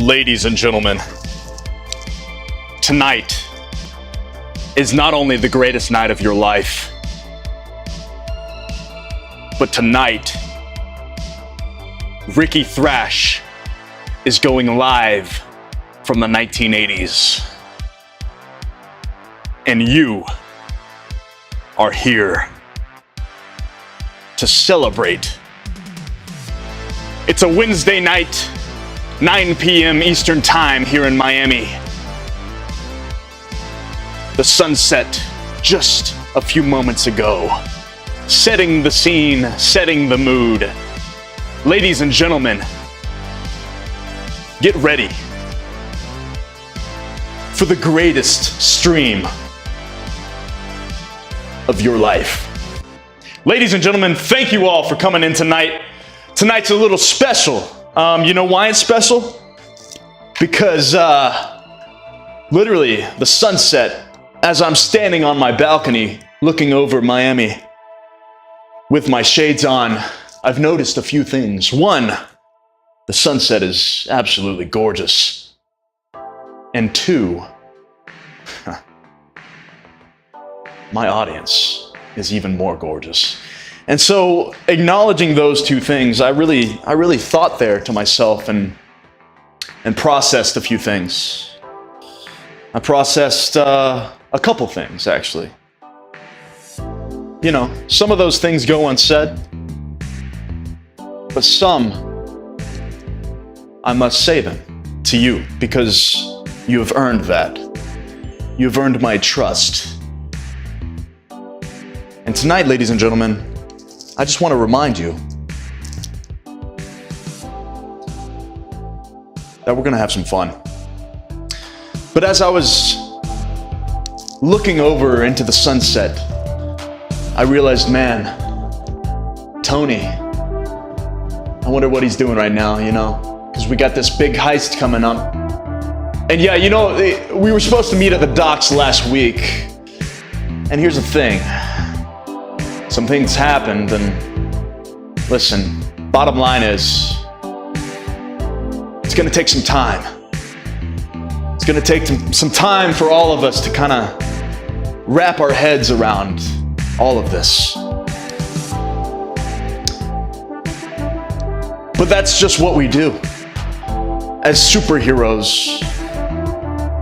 Ladies and gentlemen, tonight is not only the greatest night of your life, but tonight, Rikki Thrash is going live from the 1980s. And you are here to celebrate. It's a Wednesday night, 9 p.m. Eastern Time here in Miami. The sunset just a few moments ago, setting the scene, setting the mood. Ladies and gentlemen, get ready for the greatest stream of your life. Ladies and gentlemen, thank you all for coming in tonight. Tonight's a little special. You know why it's special? Because literally the sunset, as I'm standing on my balcony looking over Miami with my shades on, I've noticed a few things. One, the sunset is absolutely gorgeous. And two, my audience is even more gorgeous. And so, acknowledging those two things, I really thought there to myself and processed a few things. I processed a couple things, actually. You know, some of those things go unsaid, but some, I must say them to you because you have earned that. You've earned my trust. And tonight, ladies and gentlemen, I just want to remind you that we're going to have some fun. But as I was looking over into the sunset, I realized, man, Tony, I wonder what he's doing right now, you know, because we got this big heist coming up. And yeah, you know, we were supposed to meet at the docks last week. And here's the thing. Some things happened, and listen, bottom line is, it's gonna take some time. It's gonna take some time for all of us to kind of wrap our heads around all of this. But that's just what we do. As superheroes,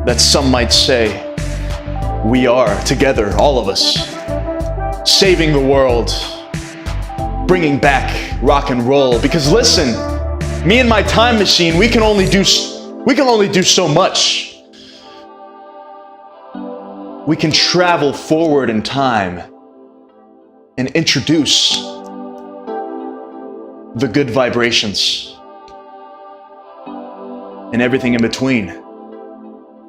that some might say, we are together, all of us. Saving the world, bringing back rock and roll. Because listen, me and my time machine, we can only do so much. We can travel forward in time and introduce the good vibrations and everything in between.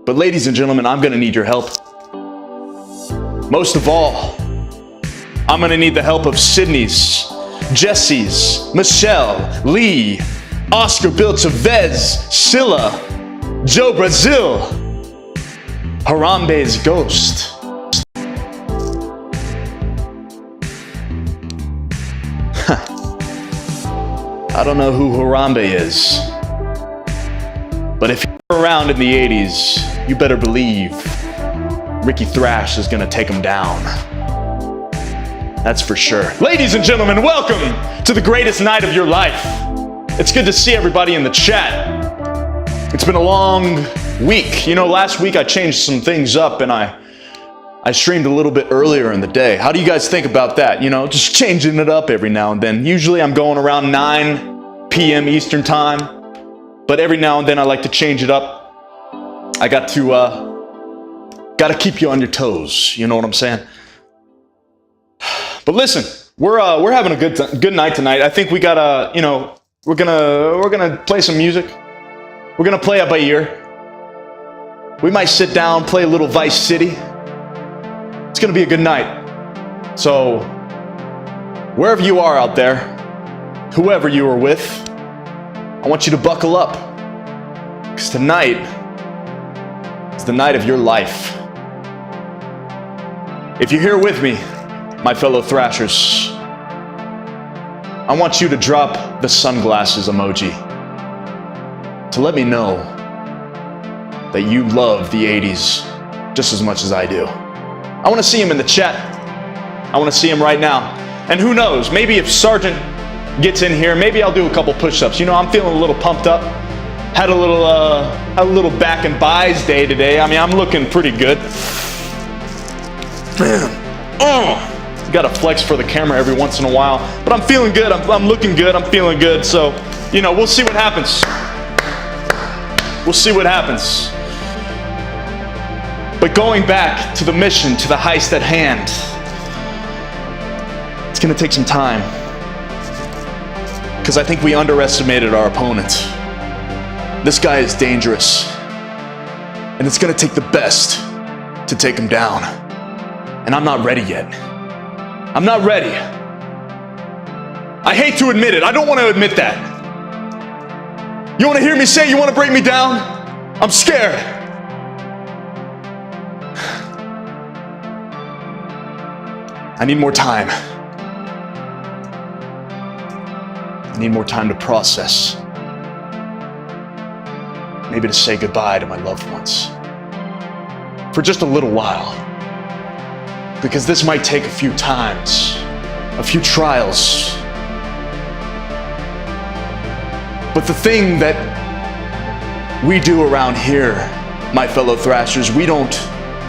But ladies and gentlemen, I'm gonna need your help. Most of all, I'm gonna need the help of Sydney's, Jesse's, Michelle, Lee, Oscar Bill Chavez, Scylla, Joe Brazil, Harambe's ghost. I don't know who Harambe is, but if you're around in the 80s, you better believe Rikki Thrash is gonna take him down. That's for sure. Ladies and gentlemen, welcome to the greatest night of your life. It's good to see everybody in the chat. It's been a long week. You know, last week I changed some things up and I streamed a little bit earlier in the day. How do you guys think about that? You know, just changing it up every now and then. Usually I'm going around 9 p.m. Eastern Time, but every now and then I like to change it up. I got to keep you on your toes. You know what I'm saying? But listen, we're having a good night tonight. I think we gotta, you know, we're gonna play some music. We're gonna play it by ear. We might sit down, play a little Vice City. It's gonna be a good night. So wherever you are out there, whoever you are with, I want you to buckle up, because tonight is the night of your life. If you're here with me, my fellow Thrashers, I want you to drop the sunglasses emoji to let me know that you love the 80s just as much as I do. I want to see him in the chat. I want to see him right now. And who knows, maybe if Sergeant gets in here, maybe I'll do a couple push-ups. You know, I'm feeling a little pumped up. Had a little back and buys day today. I mean, I'm looking pretty good. Man, oh, gotta flex for the camera every once in a while. But I'm feeling good. I'm looking good. I'm feeling good. So, you know, we'll see what happens. We'll see what happens. But going back to the mission, to the heist at hand, it's gonna take some time. Because I think we underestimated our opponent. This guy is dangerous. And it's gonna take the best to take him down. And I'm not ready yet. I'm not ready. I hate to admit it. I don't want to admit that. You want to hear me say you want to break me down? I'm scared. I need more time. I need more time to process. Maybe to say goodbye to my loved ones. For just a little while. Because this might take a few times, a few trials. But the thing that we do around here, my fellow Thrashers, we don't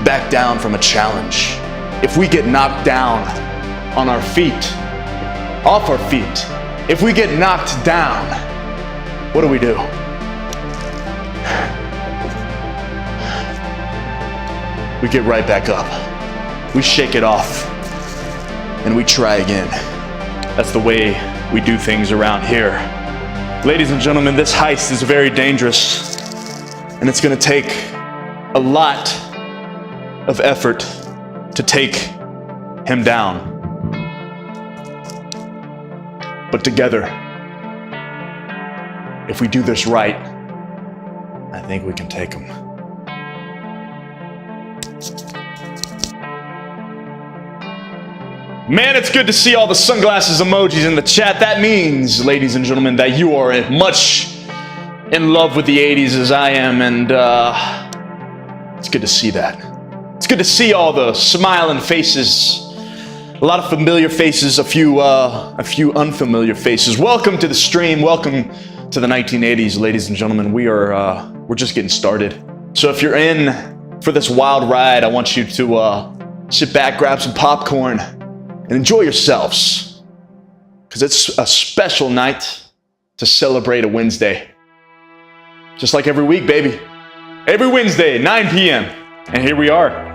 back down from a challenge. If we get knocked down on our feet, off our feet, if we get knocked down, what do? We get right back up. We shake it off, and we try again. That's the way we do things around here. Ladies and gentlemen, this heist is very dangerous, and it's gonna take a lot of effort to take him down. But together, if we do this right, I think we can take him. Man, it's good to see all the sunglasses emojis in the chat. That means, ladies and gentlemen, that you are much in love with the 80s as I am, and it's good to see that. It's good to see all the smiling faces, a lot of familiar faces, a few unfamiliar faces. Welcome to the stream. Welcome to the 1980s, ladies and gentlemen. We're just getting started. So if you're in for this wild ride, I want you to sit back, grab some popcorn, and enjoy yourselves, because it's a special night to celebrate a Wednesday. Just like every week, baby. Every Wednesday, 9 p.m. And here we are.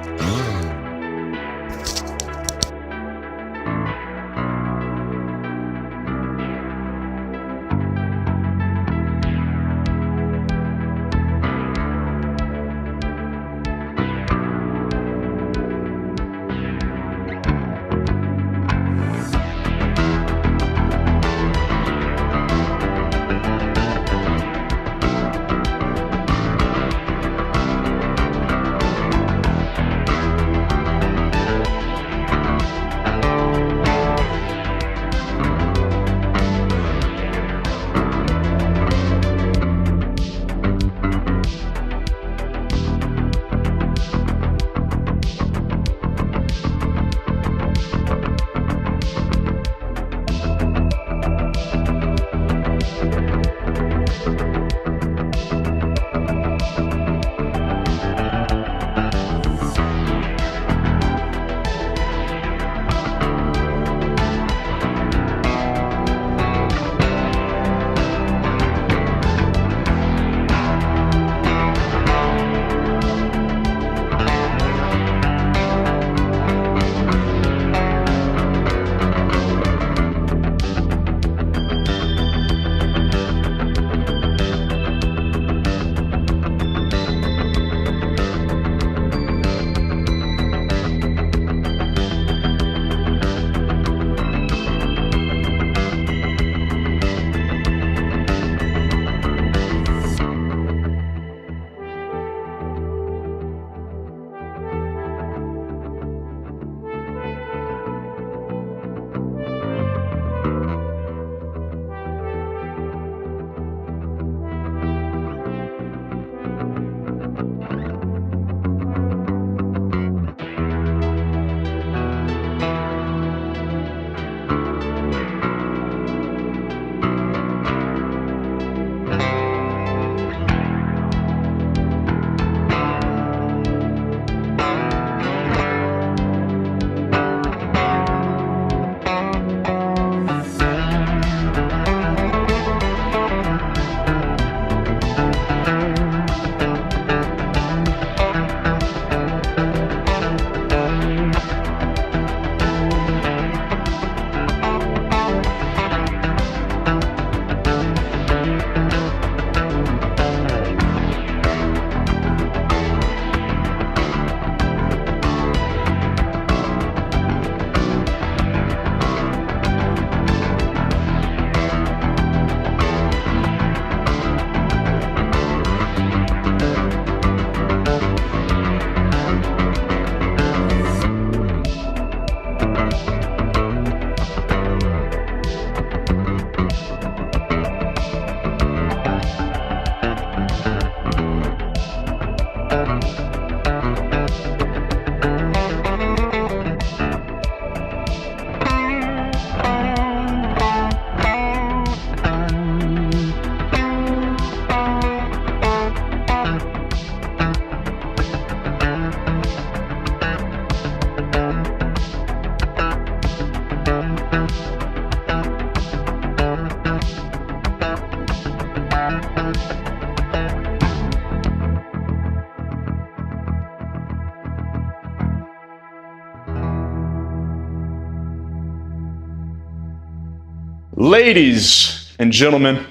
Ladies and gentlemen,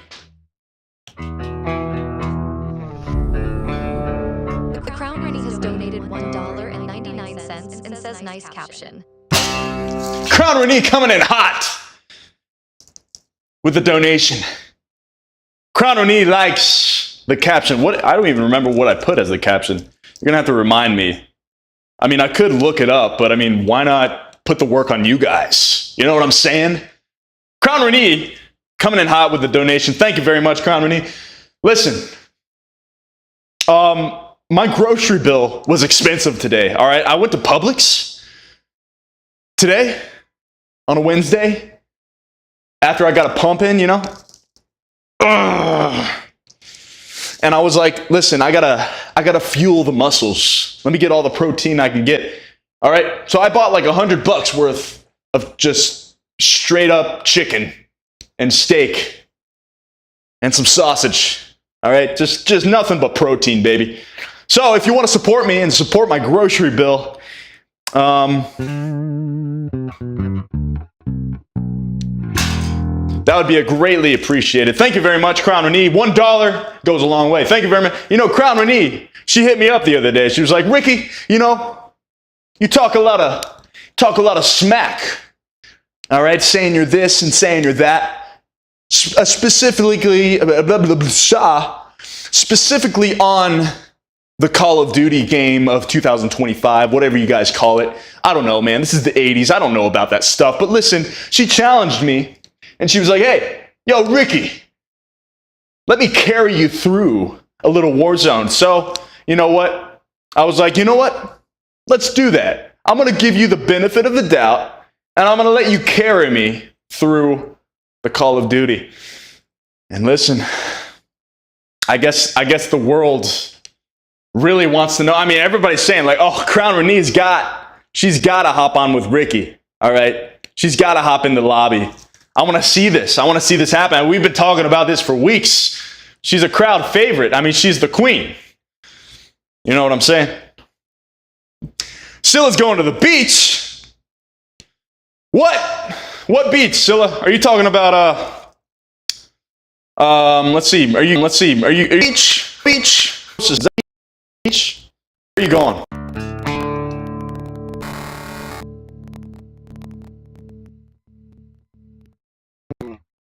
The Crown Rennie has donated $1.99 and says nice caption. Crown Rennie coming in hot with the donation. Crown Rennie likes the caption. What? I don't even remember what I put as the caption. You're gonna have to remind me. I mean, I could look it up, but I mean, why not put the work on you guys? You know what I'm saying? Crown Rennie coming in hot with the donation. Thank you very much, Crown Rennie. Listen, my grocery bill was expensive today. All right, I went to Publix today on a Wednesday after I got a pump in, you know. Ugh. And I was like, listen, I gotta fuel the muscles. Let me get all the protein I can get. All right, so I bought like $100 worth of just straight up chicken and steak and some sausage. All right, just nothing but protein, baby. So if you want to support me and support my grocery bill, that would be greatly appreciated. Thank you very much, Crown Rennie. $1 goes a long way. Thank you very much. You know, Crown Rennie, she hit me up the other day. She was like, Rikki, you know, you talk a lot of smack. All right, saying you're this and saying you're that. Specifically on the Call of Duty game of 2025, whatever you guys call it. I don't know, man. This is the 80s. I don't know about that stuff. But listen, she challenged me. And she was like, hey, yo, Rikki, let me carry you through a little war zone. So, you know what? I was like, you know what? Let's do that. I'm going to give you the benefit of the doubt, and I'm going to let you carry me through the Call of Duty. And listen, I guess the world really wants to know. I mean, everybody's saying like, oh, Crown Rennie's she's got to hop on with Rikki. All right? She's got to hop in the lobby. I want to see this. I want to see this happen. We've been talking about this for weeks. She's a crowd favorite. I mean, she's the queen. You know what I'm saying? Scylla's going to the beach. What? What beach, Scylla? Are you talking about let's see. Are you beach? Beach? Beach? Where are you going?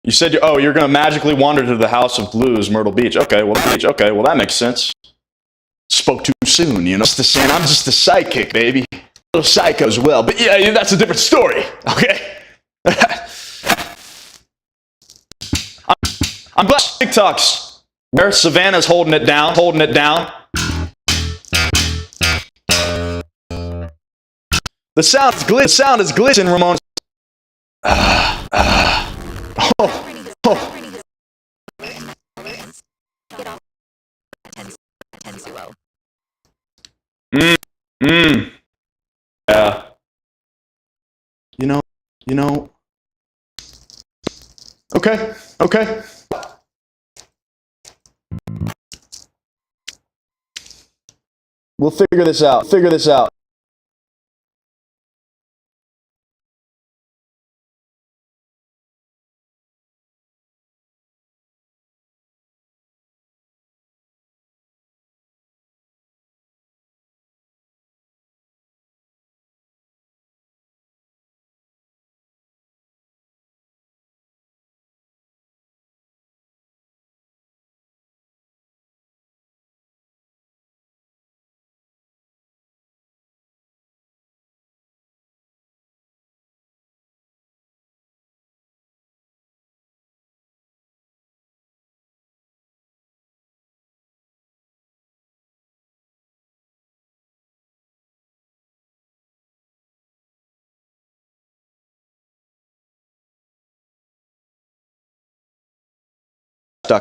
You said, oh, you're going to magically wander to the House of Blues, Myrtle Beach. Okay, well, that makes sense. Spoke too soon, you know. I'm just a sidekick, baby. A little psycho as well, but yeah, that's a different story, okay? I'm glad TikToks where Savannah's holding it down. The sound is glitching, Ramon. Yeah. You know. Okay. We'll figure this out.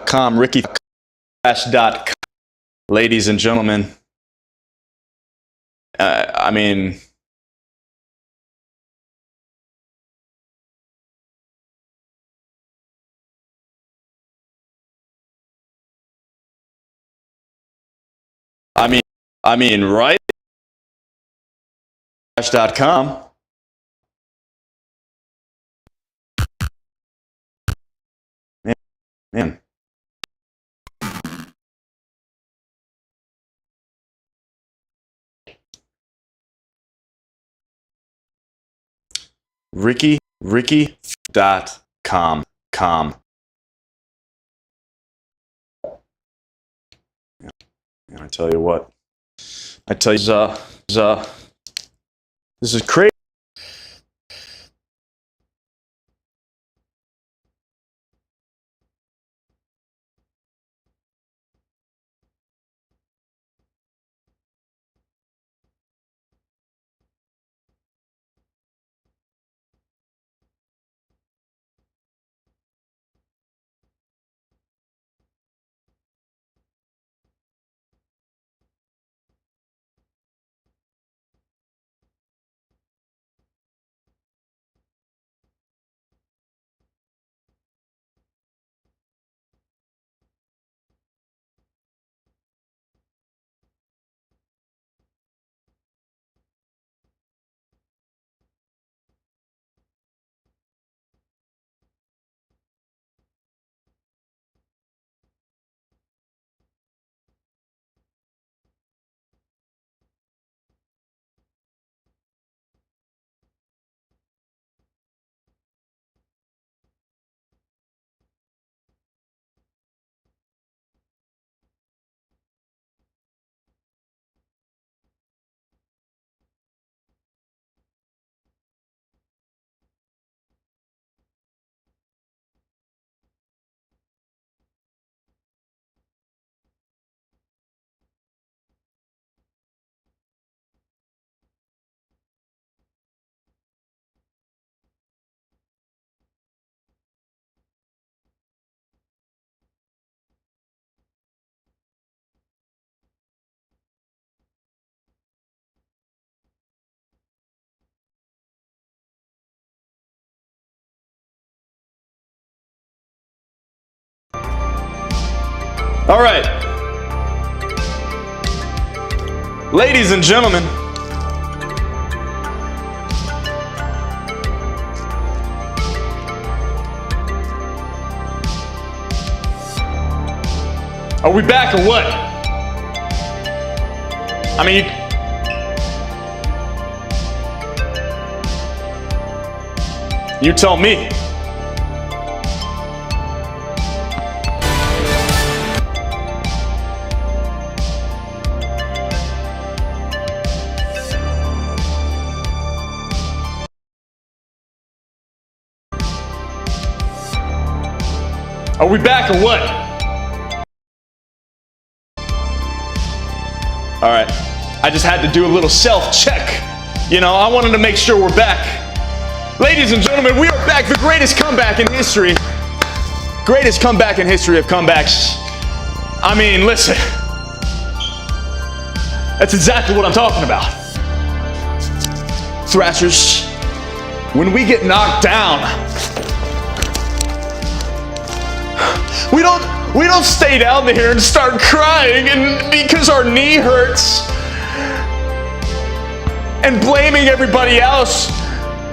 .com, Rikki.com, ladies and gentlemen. I mean, right? .com. Man. Rikki.com. And I tell you what, this is crazy. All right, ladies and gentlemen, are we back or what? I mean, you tell me. Are we back or what? All right, I just had to do a little self-check. You know, I wanted to make sure we're back. Ladies and gentlemen, we are back. The greatest comeback in history. Greatest comeback in history of comebacks. I mean, listen. That's exactly what I'm talking about. Thrashers, when we get knocked down, we don't stay down there and start crying and because our knee hurts and blaming everybody else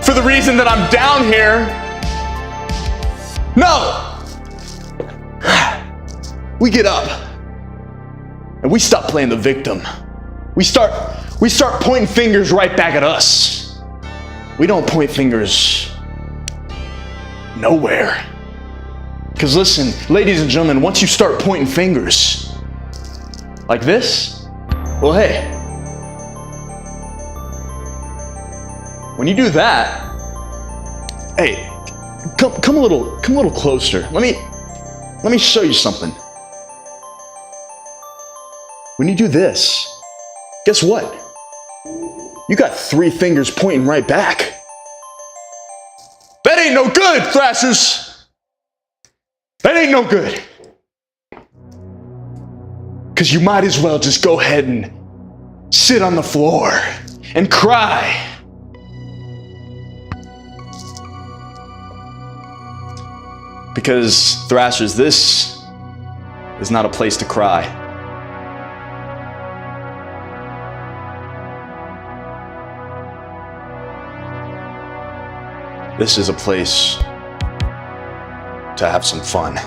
for the reason that I'm down here. No. We get up and we stop playing the victim. We start pointing fingers right back at us. We don't point fingers nowhere. Because listen, ladies and gentlemen, once you start pointing fingers like this, well, hey, when you do that, hey, come a little closer. Let me show you something. When you do this, guess what? You got 3 fingers pointing right back. That ain't no good, Thrashers. That ain't no good. Because you might as well just go ahead and sit on the floor and cry. Because, Thrashers, this is not a place to cry. This is a place to have some fun.